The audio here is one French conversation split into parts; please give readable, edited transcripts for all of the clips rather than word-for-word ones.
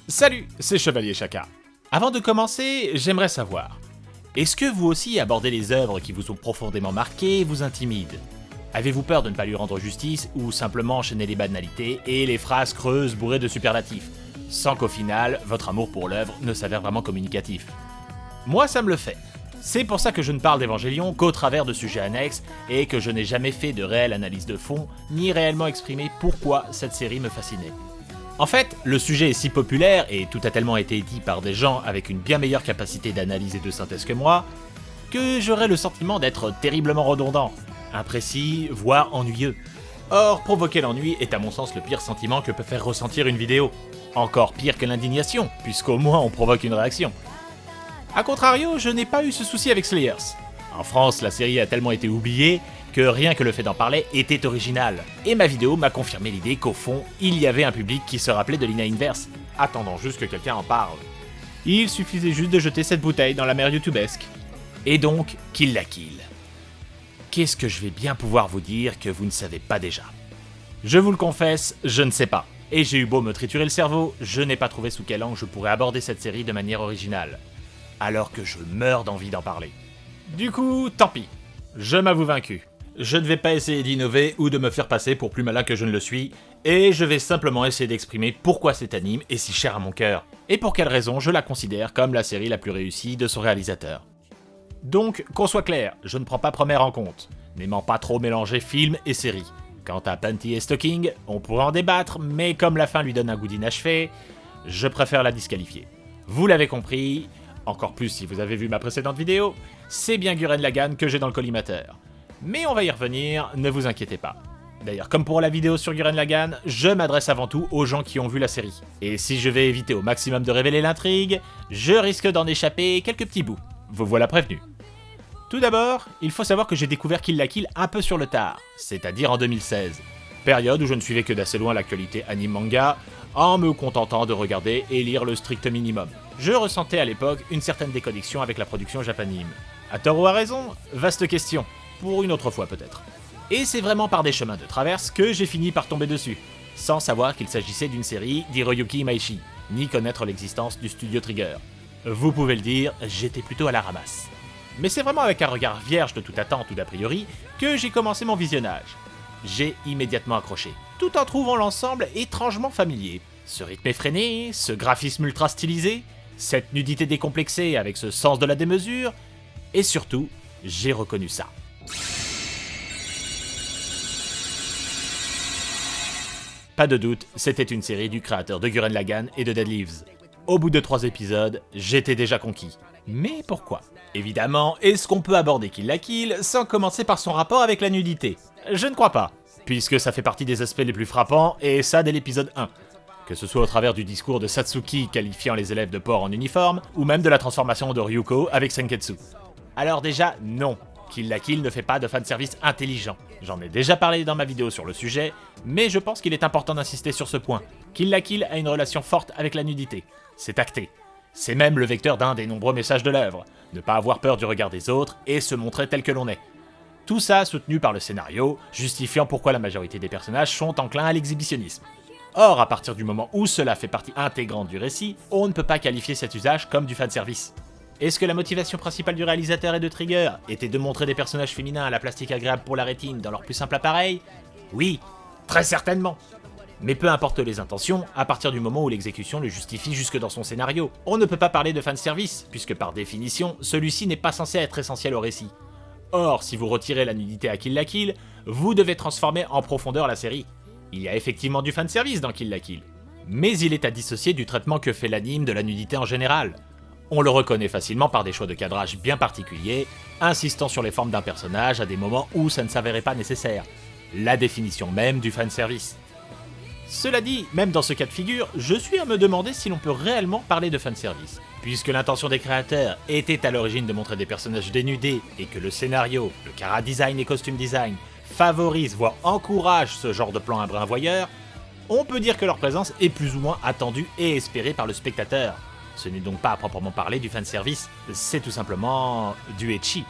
Salut, c'est Chevalier Chaka. Avant de commencer, j'aimerais savoir, est-ce que vous aussi abordez les œuvres qui vous ont profondément marqué et vous intimident? Avez-vous peur de ne pas lui rendre justice ou simplement enchaîner les banalités et les phrases creuses bourrées de superlatifs, sans qu'au final, votre amour pour l'œuvre ne s'avère vraiment communicatif? Moi, ça me le fait. C'est pour ça que je ne parle d'Evangélion qu'au travers de sujets annexes et que je n'ai jamais fait de réelle analyse de fond, ni réellement exprimé pourquoi cette série me fascinait. En fait, le sujet est si populaire et tout a tellement été dit par des gens avec une bien meilleure capacité d'analyse et de synthèse que moi, que j'aurais le sentiment d'être terriblement redondant, imprécis, voire ennuyeux. Or, provoquer l'ennui est à mon sens le pire sentiment que peut faire ressentir une vidéo. Encore pire que l'indignation, puisqu'au moins on provoque une réaction. A contrario, je n'ai pas eu ce souci avec Slayers. En France, la série a tellement été oubliée que rien que le fait d'en parler était original. Et ma vidéo m'a confirmé l'idée qu'au fond, il y avait un public qui se rappelait de Lina Inverse, attendant juste que quelqu'un en parle. Il suffisait juste de jeter cette bouteille dans la mer youtubesque. Et donc, Kill la Kill. Qu'est-ce que je vais bien pouvoir vous dire que vous ne savez pas déjà? Je vous le confesse, je ne sais pas. Et j'ai eu beau me triturer le cerveau, je n'ai pas trouvé sous quel angle je pourrais aborder cette série de manière originale. Alors que je meurs d'envie d'en parler. Du coup, tant pis. Je m'avoue vaincu. Je ne vais pas essayer d'innover ou de me faire passer pour plus malin que je ne le suis, et je vais simplement essayer d'exprimer pourquoi cet anime est si cher à mon cœur, et pour quelle raison je la considère comme la série la plus réussie de son réalisateur. Donc, qu'on soit clair, je ne prends pas Promare en compte, n'aimant pas trop mélanger film et série. Quant à Panty et Stocking, on pourrait en débattre, mais comme la fin lui donne un goût d'inachevé, je préfère la disqualifier. Vous l'avez compris, encore plus si vous avez vu ma précédente vidéo, c'est bien Gurren Lagann que j'ai dans le collimateur. Mais on va y revenir, ne vous inquiétez pas. D'ailleurs, comme pour la vidéo sur Gurren Lagann, je m'adresse avant tout aux gens qui ont vu la série. Et si je vais éviter au maximum de révéler l'intrigue, je risque d'en échapper quelques petits bouts. Vous voilà prévenus. Tout d'abord, il faut savoir que j'ai découvert Kill la Kill un peu sur le tard, c'est-à-dire en 2016. Période où je ne suivais que d'assez loin l'actualité anime-manga, en me contentant de regarder et lire le strict minimum. Je ressentais à l'époque une certaine déconnexion avec la production japanime. À tort ou à raison? Vaste question. Pour une autre fois peut-être. Et c'est vraiment par des chemins de traverse que j'ai fini par tomber dessus, sans savoir qu'il s'agissait d'une série d'Hiroyuki Imaishi, ni connaître l'existence du studio Trigger. Vous pouvez le dire, j'étais plutôt à la ramasse. Mais c'est vraiment avec un regard vierge de toute attente ou d'a priori que j'ai commencé mon visionnage. J'ai immédiatement accroché, tout en trouvant l'ensemble étrangement familier. Ce rythme effréné, ce graphisme ultra stylisé, cette nudité décomplexée avec ce sens de la démesure, et surtout, j'ai reconnu ça. Pas de doute, c'était une série du créateur de Gurren Lagann et de Dead Leaves. Au bout de 3 épisodes, j'étais déjà conquis. Mais pourquoi? Évidemment, est-ce qu'on peut aborder Kill la Kill sans commencer par son rapport avec la nudité? Je ne crois pas, puisque ça fait partie des aspects les plus frappants, et ça dès l'épisode 1. Que ce soit au travers du discours de Satsuki qualifiant les élèves de porcs en uniforme, ou même de la transformation de Ryuko avec Senketsu. Alors déjà, non. Kill la Kill ne fait pas de fanservice intelligent. J'en ai déjà parlé dans ma vidéo sur le sujet, mais je pense qu'il est important d'insister sur ce point. Kill la Kill a une relation forte avec la nudité. C'est acté. C'est même le vecteur d'un des nombreux messages de l'œuvre. Ne pas avoir peur du regard des autres et se montrer tel que l'on est. Tout ça soutenu par le scénario, justifiant pourquoi la majorité des personnages sont enclins à l'exhibitionnisme. Or, à partir du moment où cela fait partie intégrante du récit, on ne peut pas qualifier cet usage comme du fanservice. Est-ce que la motivation principale du réalisateur et de Trigger était de montrer des personnages féminins à la plastique agréable pour la rétine dans leur plus simple appareil? Oui, très certainement. Mais peu importe les intentions, à partir du moment où l'exécution le justifie jusque dans son scénario, on ne peut pas parler de fanservice, puisque par définition, celui-ci n'est pas censé être essentiel au récit. Or, si vous retirez la nudité à Kill la Kill, vous devez transformer en profondeur la série. Il y a effectivement du fanservice dans Kill la Kill, mais il est à dissocier du traitement que fait l'anime de la nudité en général. On le reconnaît facilement par des choix de cadrage bien particuliers, insistant sur les formes d'un personnage à des moments où ça ne s'avérait pas nécessaire. La définition même du fanservice. Cela dit, même dans ce cas de figure, je suis à me demander si l'on peut réellement parler de fanservice. Puisque l'intention des créateurs était à l'origine de montrer des personnages dénudés, et que le scénario, le chara design et costume design favorisent voire encouragent ce genre de plan un brin voyeur, on peut dire que leur présence est plus ou moins attendue et espérée par le spectateur. Ce n'est donc pas à proprement parler du fanservice, c'est tout simplement du ecchi.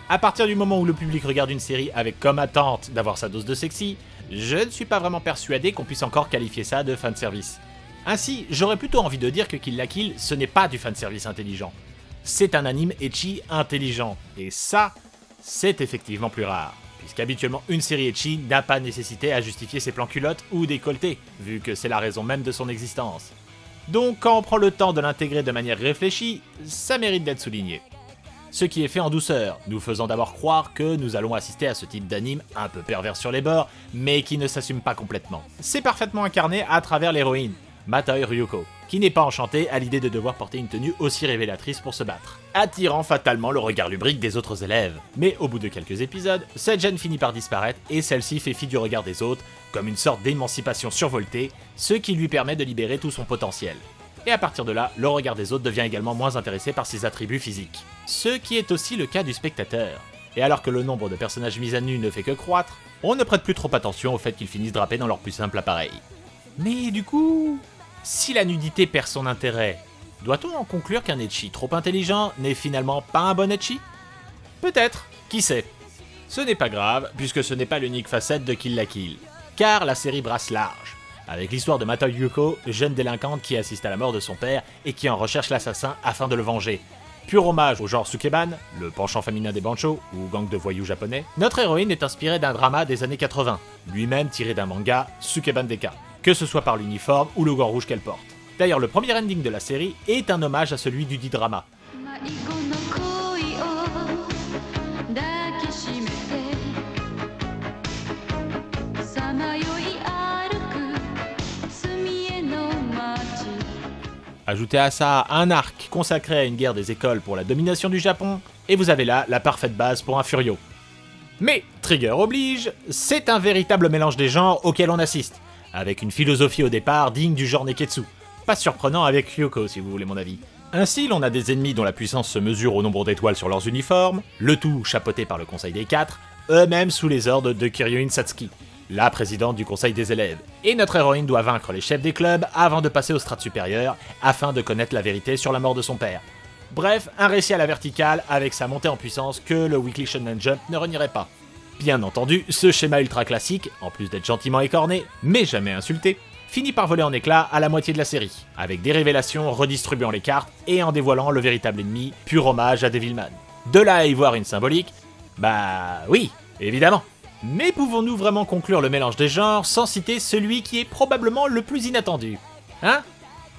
À partir du moment où le public regarde une série avec comme attente d'avoir sa dose de sexy, je ne suis pas vraiment persuadé qu'on puisse encore qualifier ça de fanservice. Ainsi, j'aurais plutôt envie de dire que Kill la Kill, ce n'est pas du fanservice intelligent. C'est un anime ecchi intelligent, et ça, c'est effectivement plus rare, puisqu'habituellement une série ecchi n'a pas nécessité à justifier ses plans culottes ou décolletés, vu que c'est la raison même de son existence. Donc quand on prend le temps de l'intégrer de manière réfléchie, ça mérite d'être souligné. Ce qui est fait en douceur, nous faisant d'abord croire que nous allons assister à ce type d'anime un peu pervers sur les bords, mais qui ne s'assume pas complètement. C'est parfaitement incarné à travers l'héroïne, Matoi Ryuko, qui n'est pas enchantée à l'idée de devoir porter une tenue aussi révélatrice pour se battre, attirant fatalement le regard lubrique des autres élèves. Mais au bout de quelques épisodes, cette gêne finit par disparaître et celle-ci fait fi du regard des autres, comme une sorte d'émancipation survoltée, ce qui lui permet de libérer tout son potentiel. Et à partir de là, le regard des autres devient également moins intéressé par ses attributs physiques. Ce qui est aussi le cas du spectateur. Et alors que le nombre de personnages mis à nu ne fait que croître, on ne prête plus trop attention au fait qu'ils finissent drapés dans leur plus simple appareil. Mais du coup, si la nudité perd son intérêt, doit-on en conclure qu'un ecchi trop intelligent n'est finalement pas un bon ecchi? Peut-être, qui sait. Ce n'est pas grave, puisque ce n'est pas l'unique facette de Kill la Kill, car la série brasse large, avec l'histoire de Matoi Ryuko, jeune délinquante qui assiste à la mort de son père et qui en recherche l'assassin afin de le venger. Pur hommage au genre Sukeban, le penchant féminin des banchos, ou gang de voyous japonais, notre héroïne est inspirée d'un drama des années 80, lui-même tiré d'un manga, Sukeban Deka, que ce soit par l'uniforme ou le gant rouge qu'elle porte. D'ailleurs, le premier ending de la série est un hommage à celui du dit drama. Ajoutez à ça un arc consacré à une guerre des écoles pour la domination du Japon, et vous avez là la parfaite base pour un furio. Mais, Trigger oblige, c'est un véritable mélange des genres auquel on assiste, avec une philosophie au départ digne du genre Neketsu. Pas surprenant avec Ryuko si vous voulez mon avis. Ainsi, l'on a des ennemis dont la puissance se mesure au nombre d'étoiles sur leurs uniformes, le tout chapeauté par le Conseil des Quatre, eux-mêmes sous les ordres de Kiryu Satsuki, la présidente du conseil des élèves. Et notre héroïne doit vaincre les chefs des clubs avant de passer au strates supérieur, afin de connaître la vérité sur la mort de son père. Bref, un récit à la verticale avec sa montée en puissance que le Weekly Shonen Jump ne renierait pas. Bien entendu, ce schéma ultra classique, en plus d'être gentiment écorné, mais jamais insulté, finit par voler en éclats à la moitié de la série, avec des révélations redistribuant les cartes et en dévoilant le véritable ennemi, pur hommage à Devilman. De là à y voir une symbolique, bah oui, évidemment. Mais pouvons-nous vraiment conclure le mélange des genres sans citer celui qui est probablement le plus inattendu? Hein?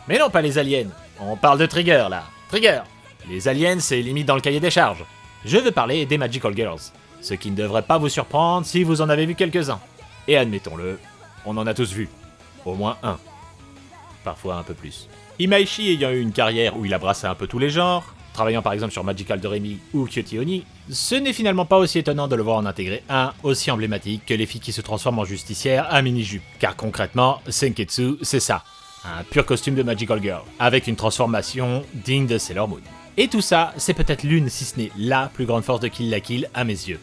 Mais non, pas les aliens. On parle de Trigger, là. Trigger! Les aliens, c'est limite dans le cahier des charges. Je veux parler des Magical Girls. Ce qui ne devrait pas vous surprendre si vous en avez vu quelques-uns. Et admettons-le, on en a tous vu. Au moins un. Parfois un peu plus. Imaishi ayant eu une carrière où il a brassé un peu tous les genres, travaillant par exemple sur Magical Doremi ou Kyoti Oni, ce n'est finalement pas aussi étonnant de le voir en intégrer un aussi emblématique que les filles qui se transforment en justicières à mini-jupe. Car concrètement, Senketsu, c'est ça. Un pur costume de Magical Girl, avec une transformation digne de Sailor Moon. Et tout ça, c'est peut-être l'une, si ce n'est la plus grande force de Kill la Kill à mes yeux.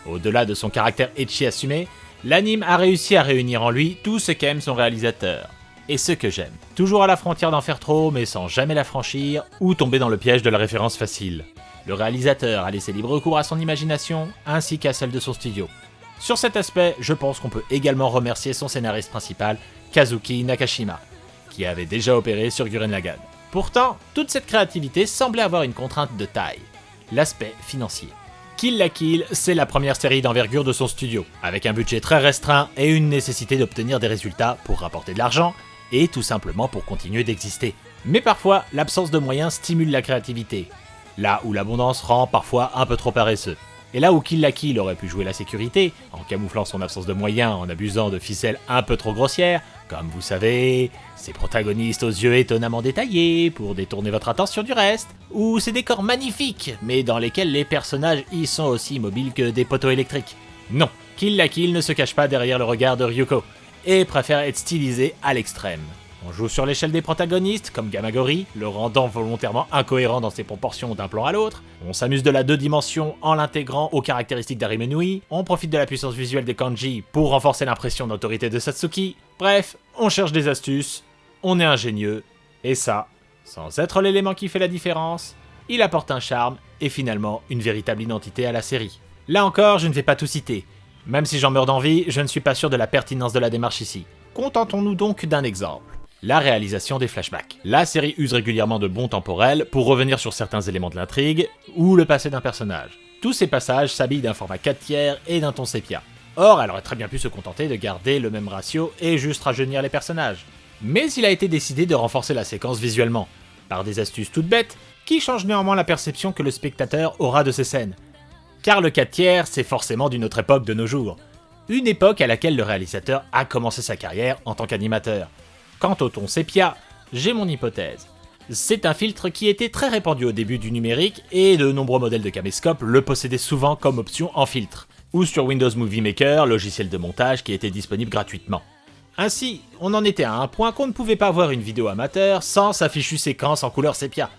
Au-delà de son caractère ecchi assumé, l'anime a réussi à réunir en lui tout ce qu'aime son réalisateur. Et ce que j'aime. Toujours à la frontière d'en faire trop, mais sans jamais la franchir, ou tomber dans le piège de la référence facile. Le réalisateur a laissé libre cours à son imagination, ainsi qu'à celle de son studio. Sur cet aspect, je pense qu'on peut également remercier son scénariste principal, Kazuki Nakashima, qui avait déjà opéré sur Gurren Lagann. Pourtant, toute cette créativité semblait avoir une contrainte de taille, l'aspect financier. Kill la Kill, c'est la première série d'envergure de son studio, avec un budget très restreint et une nécessité d'obtenir des résultats pour rapporter de l'argent, et tout simplement pour continuer d'exister. Mais parfois, l'absence de moyens stimule la créativité, là où l'abondance rend parfois un peu trop paresseux. Et là où Kill la Kill aurait pu jouer la sécurité, en camouflant son absence de moyens en abusant de ficelles un peu trop grossières, comme vous savez, ses protagonistes aux yeux étonnamment détaillés pour détourner votre attention du reste, ou ses décors magnifiques, mais dans lesquels les personnages y sont aussi mobiles que des poteaux électriques. Non, Kill la Kill ne se cache pas derrière le regard de Ryuko, et préfère être stylisé à l'extrême. On joue sur l'échelle des protagonistes, comme Gamagori, le rendant volontairement incohérent dans ses proportions d'un plan à l'autre. On s'amuse de la 2 dimensions en l'intégrant aux caractéristiques d'Arime Nui. On profite de la puissance visuelle des kanji pour renforcer l'impression d'autorité de Satsuki. Bref, on cherche des astuces, on est ingénieux, et ça, sans être l'élément qui fait la différence, il apporte un charme et finalement une véritable identité à la série. Là encore, je ne vais pas tout citer. Même si j'en meurs d'envie, je ne suis pas sûr de la pertinence de la démarche ici. Contentons-nous donc d'un exemple. la réalisation des flashbacks. La série use régulièrement de bons temporels pour revenir sur certains éléments de l'intrigue ou le passé d'un personnage. Tous ces passages s'habillent d'un format 4/3 et d'un ton sépia. Or, elle aurait très bien pu se contenter de garder le même ratio et juste rajeunir les personnages. Mais il a été décidé de renforcer la séquence visuellement, par des astuces toutes bêtes, qui changent néanmoins la perception que le spectateur aura de ces scènes. Car le 4/3, c'est forcément d'une autre époque de nos jours. Une époque à laquelle le réalisateur a commencé sa carrière en tant qu'animateur. Quant au ton sépia, j'ai mon hypothèse. C'est un filtre qui était très répandu au début du numérique et de nombreux modèles de caméscope le possédaient souvent comme option en filtre, ou sur Windows Movie Maker, logiciel de montage qui était disponible gratuitement. Ainsi, on en était à un point qu'on ne pouvait pas voir une vidéo amateur sans sa fichue séquence en couleur sépia.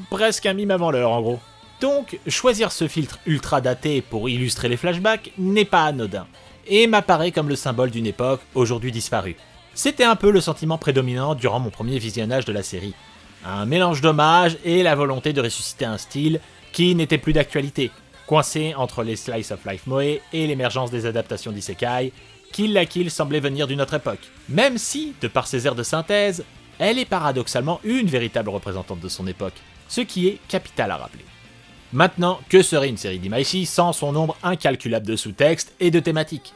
Presque un mime avant l'heure en gros. Donc, choisir ce filtre ultra daté pour illustrer les flashbacks n'est pas anodin, et m'apparaît comme le symbole d'une époque aujourd'hui disparue. C'était un peu le sentiment prédominant durant mon premier visionnage de la série. Un mélange d'hommage et la volonté de ressusciter un style qui n'était plus d'actualité, coincé entre les slice of life moe et l'émergence des adaptations d'isekai, Kill la Kill semblait venir d'une autre époque. Même si, de par ses airs de synthèse, elle est paradoxalement une véritable représentante de son époque, ce qui est capital à rappeler. Maintenant, que serait une série d'Imaishi sans son nombre incalculable de sous-textes et de thématiques?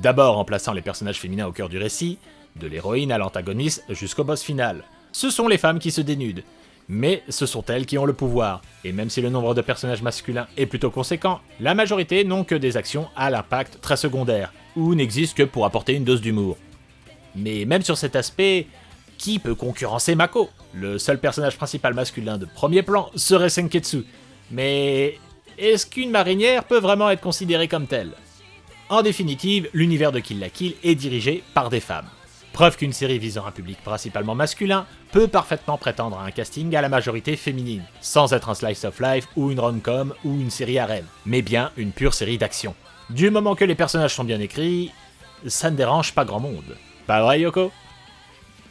D'abord en plaçant les personnages féminins au cœur du récit, de l'héroïne à l'antagoniste jusqu'au boss final. Ce sont les femmes qui se dénudent, mais ce sont elles qui ont le pouvoir, et même si le nombre de personnages masculins est plutôt conséquent, la majorité n'ont que des actions à l'impact très secondaire, ou n'existent que pour apporter une dose d'humour. Mais même sur cet aspect, qui peut concurrencer Mako? Le seul personnage principal masculin de premier plan serait Senketsu, mais est-ce qu'une marinière peut vraiment être considérée comme telle? En définitive, l'univers de Kill la Kill est dirigé par des femmes. Preuve qu'une série visant un public principalement masculin peut parfaitement prétendre à un casting à la majorité féminine, sans être un slice of life ou une rom-com ou une série harem, mais bien une pure série d'action. Du moment que les personnages sont bien écrits, ça ne dérange pas grand monde. Pas vrai, Yoko?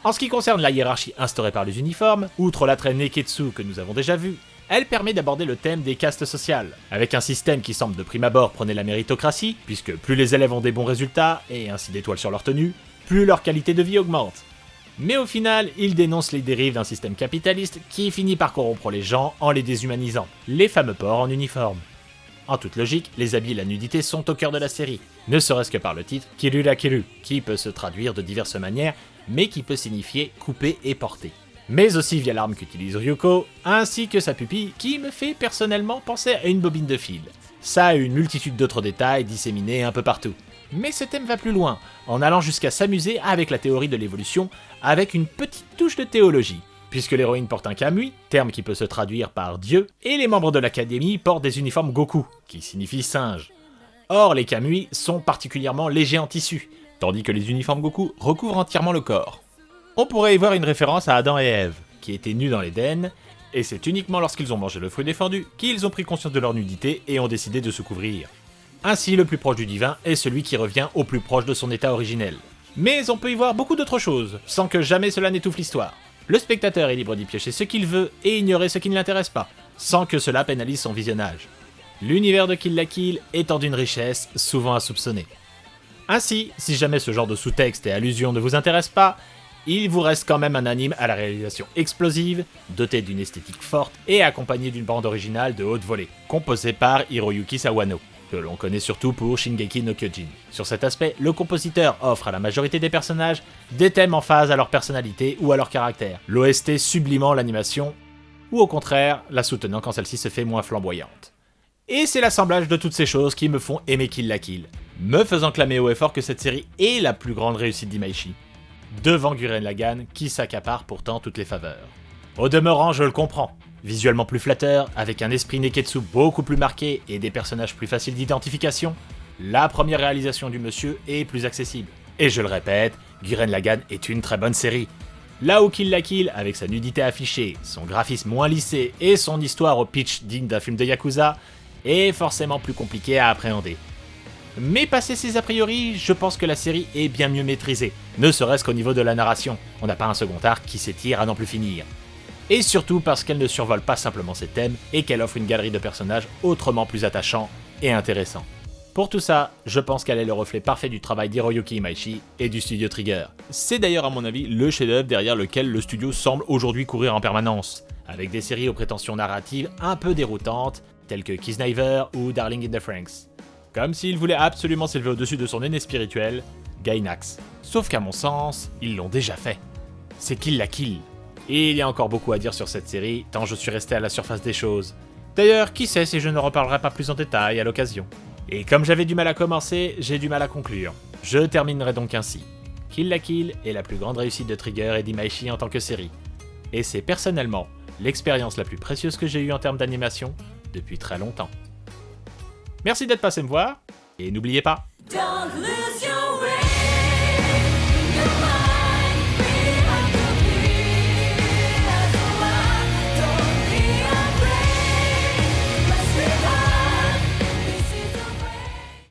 En ce qui concerne la hiérarchie instaurée par les uniformes, outre l'attrait Neketsu que nous avons déjà vu, elle permet d'aborder le thème des castes sociales, avec un système qui semble de prime abord prôner la méritocratie, puisque plus les élèves ont des bons résultats, et ainsi d'étoiles sur leur tenue, plus leur qualité de vie augmente. Mais au final, il dénonce les dérives d'un système capitaliste qui finit par corrompre les gens en les déshumanisant, les fameux porcs en uniforme. En toute logique, les habits et la nudité sont au cœur de la série, ne serait-ce que par le titre Kiru la Kiru, qui peut se traduire de diverses manières, mais qui peut signifier couper et porter. Mais aussi via l'arme qu'utilise Ryuko, ainsi que sa pupille, qui me fait personnellement penser à une bobine de fil. Ça a une multitude d'autres détails disséminés un peu partout. Mais ce thème va plus loin, en allant jusqu'à s'amuser avec la théorie de l'évolution, avec une petite touche de théologie. Puisque l'héroïne porte un kamui, terme qui peut se traduire par Dieu, et les membres de l'académie portent des uniformes Goku, qui signifie singe. Or, les kamui sont particulièrement légers en tissu, tandis que les uniformes Goku recouvrent entièrement le corps. On pourrait y voir une référence à Adam et Ève, qui étaient nus dans l'Éden, et c'est uniquement lorsqu'ils ont mangé le fruit défendu qu'ils ont pris conscience de leur nudité et ont décidé de se couvrir. Ainsi, le plus proche du divin est celui qui revient au plus proche de son état originel. Mais on peut y voir beaucoup d'autres choses, sans que jamais cela n'étouffe l'histoire. Le spectateur est libre d'y piocher ce qu'il veut et ignorer ce qui ne l'intéresse pas, sans que cela pénalise son visionnage. L'univers de Kill la Kill étant d'une richesse souvent insoupçonnée. Ainsi, si jamais ce genre de sous-texte et allusions ne vous intéresse pas, il vous reste quand même un anime à la réalisation explosive, doté d'une esthétique forte et accompagné d'une bande originale de haute volée, composée par Hiroyuki Sawano, que l'on connaît surtout pour Shingeki no Kyojin. Sur cet aspect, le compositeur offre à la majorité des personnages des thèmes en phase à leur personnalité ou à leur caractère, l'OST sublimant l'animation, ou au contraire, la soutenant quand celle-ci se fait moins flamboyante. Et c'est l'assemblage de toutes ces choses qui me font aimer Kill la Kill, me faisant clamer haut et fort que cette série est la plus grande réussite d'Imaishi, devant Gurren Lagann qui s'accapare pourtant toutes les faveurs. Au demeurant, je le comprends. Visuellement plus flatteur, avec un esprit Neketsu beaucoup plus marqué et des personnages plus faciles d'identification, la première réalisation du monsieur est plus accessible. Et je le répète, Gurren Lagann est une très bonne série. Là où Kill la Kill, avec sa nudité affichée, son graphisme moins lissé et son histoire au pitch digne d'un film de Yakuza, est forcément plus compliqué à appréhender. Mais passé ces a priori, je pense que la série est bien mieux maîtrisée, ne serait-ce qu'au niveau de la narration. On n'a pas un second arc qui s'étire à n'en plus finir. Et surtout parce qu'elle ne survole pas simplement ses thèmes et qu'elle offre une galerie de personnages autrement plus attachants et intéressants. Pour tout ça, je pense qu'elle est le reflet parfait du travail d'Hiroyuki Imaishi et du studio Trigger. C'est d'ailleurs à mon avis le chef-d'œuvre derrière lequel le studio semble aujourd'hui courir en permanence, avec des séries aux prétentions narratives un peu déroutantes, telles que Kisniver ou Darling in the Franxx. Comme s'il voulait absolument s'élever au-dessus de son aîné spirituel, Gainax. Sauf qu'à mon sens, ils l'ont déjà fait. C'est Kill la Kill. Et il y a encore beaucoup à dire sur cette série, tant je suis resté à la surface des choses. D'ailleurs, qui sait si je ne reparlerai pas plus en détail à l'occasion. Et comme j'avais du mal à commencer, j'ai du mal à conclure. Je terminerai donc ainsi. Kill la Kill est la plus grande réussite de Trigger et d'Imaishi en tant que série. Et c'est personnellement l'expérience la plus précieuse que j'ai eue en termes d'animation depuis très longtemps. Merci d'être passé me voir, et n'oubliez pas... Don't lose